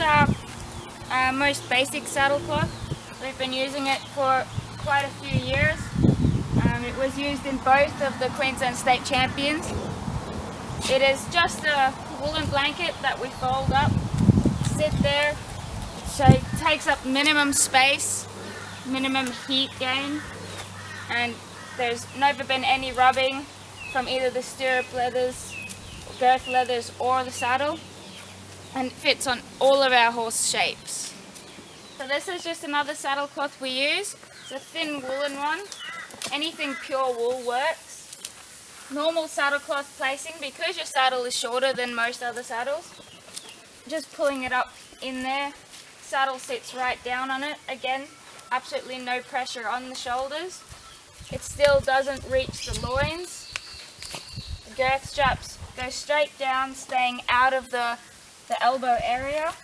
our most basic saddle cloth. We've been using it for quite a few years. It was used in both of the Queensland State Champions. It is just a woolen blanket that we fold up, sit there, so it takes up minimum space, minimum heat gain, and there's never been any rubbing from either the stirrup leathers, girth leathers or the saddle, and it fits on all of our horse shapes. So this is just another saddle cloth we use. It's a thin woolen one. Anything pure wool works. Normal saddle cloth placing, because your saddle is shorter than most other saddles, just pulling it up in there, saddle sits right down on it. Again, absolutely no pressure on the shoulders. It still doesn't reach the loins. The girth straps go straight down, staying out of the elbow area.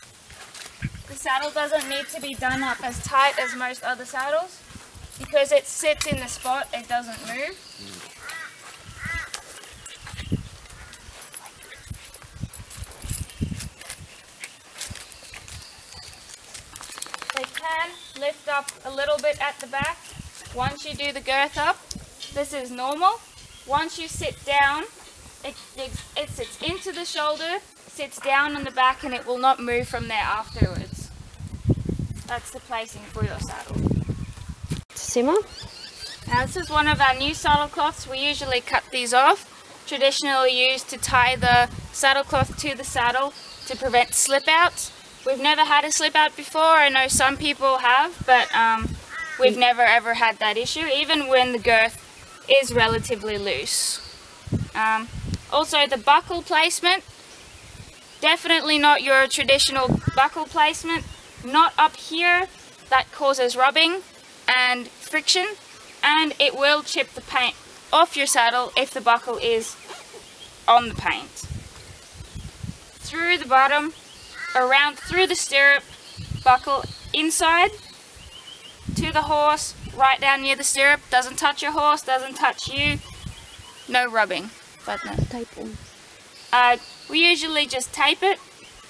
The saddle doesn't need to be done up as tight as most other saddles. Because it sits in the spot, it doesn't move. They can lift up a little bit at the back. Once you do the girth up, this is normal. Once you sit down, it sits into the shoulder, sits down on the back, and it will not move from there afterwards. That's the placing for your saddle. Simmer? Now this is one of our new saddle cloths. We usually cut these off, traditionally used to tie the saddle cloth to the saddle to prevent slip outs. We've never had a slip out before. I know some people have, but we've never ever had that issue, even when the girth is relatively loose. Also the buckle placement, definitely not your traditional buckle placement. Not up here, that causes rubbing and friction, and it will chip the paint off your saddle if the buckle is on the paint. Through the bottom, around through the stirrup, buckle inside to the horse, right down near the stirrup, doesn't touch your horse, doesn't touch you, no rubbing. But no. Tape them. We usually just tape it,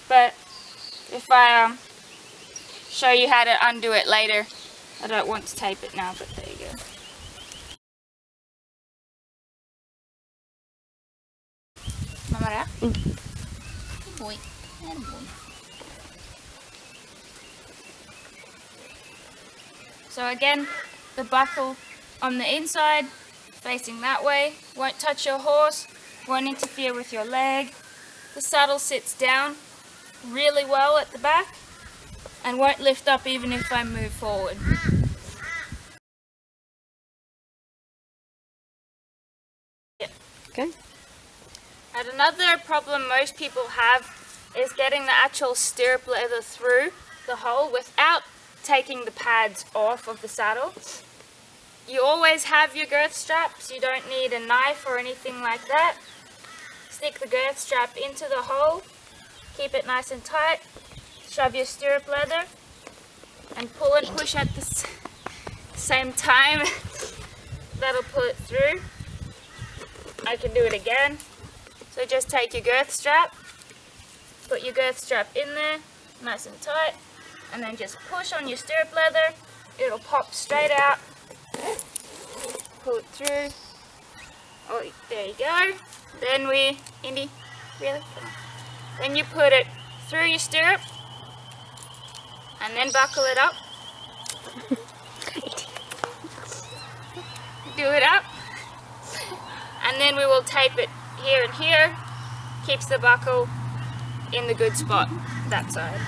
but if I show you how to undo it later, I don't want to tape it now, but there you go. Mamara? Good boy. Good boy. So again, the buckle on the inside, facing that way, won't touch your horse, won't interfere with your leg. The saddle sits down really well at the back and won't lift up even if I move forward. Okay. And another problem most people have is getting the actual stirrup leather through the hole without taking the pads off of the saddle. You always have your girth straps, you don't need a knife or anything like that. Stick the girth strap into the hole, keep it nice and tight, shove your stirrup leather and pull and push at the same time. That'll pull it through. I can do it again. So just take your girth strap, put your girth strap in there, nice and tight, and then just push on your stirrup leather. It'll pop straight out. Pull it through. Oh, there you go. Then Indy, really? Then you put it through your stirrup, and then buckle it up. Do it up. And then we will tape it here and here. Keeps the buckle in the good spot, that side.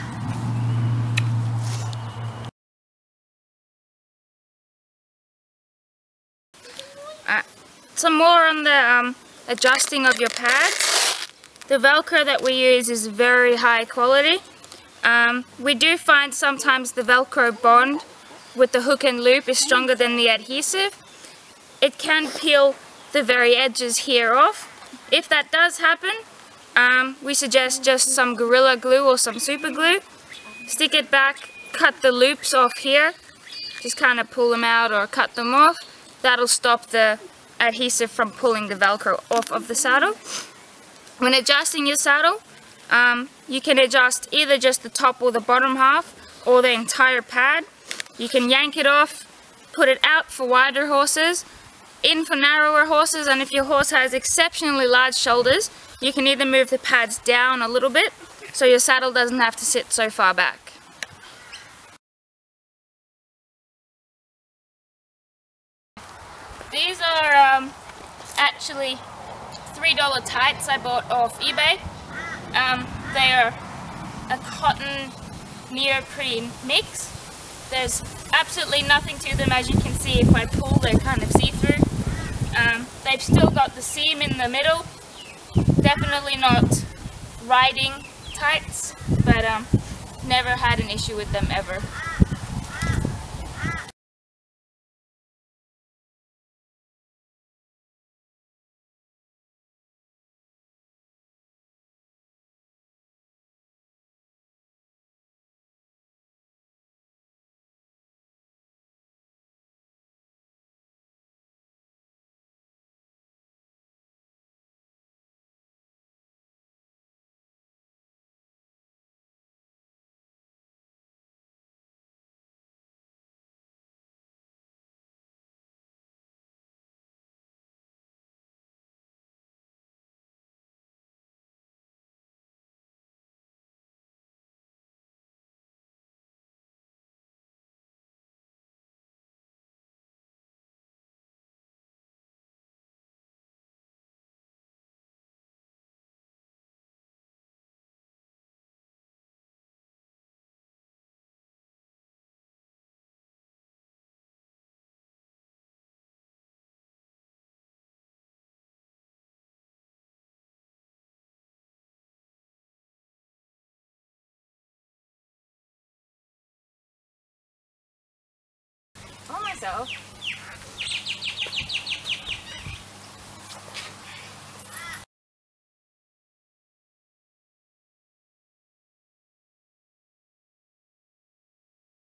Some more on the adjusting of your pads. The Velcro that we use is very high quality. We do find sometimes the Velcro bond with the hook and loop is stronger than the adhesive. It can peel the very edges here off. If that does happen, we suggest just some Gorilla Glue or some super glue. Stick it back, cut the loops off here, just kind of pull them out or cut them off. That'll stop the adhesive from pulling the Velcro off of the saddle. When adjusting your saddle, You can adjust either just the top or the bottom half or the entire pad. You can yank it off, put it out for wider horses, in for narrower horses, and if your horse has exceptionally large shoulders, you can either move the pads down a little bit so your saddle doesn't have to sit so far back. These are actually $3 tights I bought off eBay. They are a cotton neoprene mix. There's absolutely nothing to them, as you can see. If I pull, they're kind of see-through. They've still got the seam in the middle. Definitely not riding tights, but never had an issue with them ever. For myself,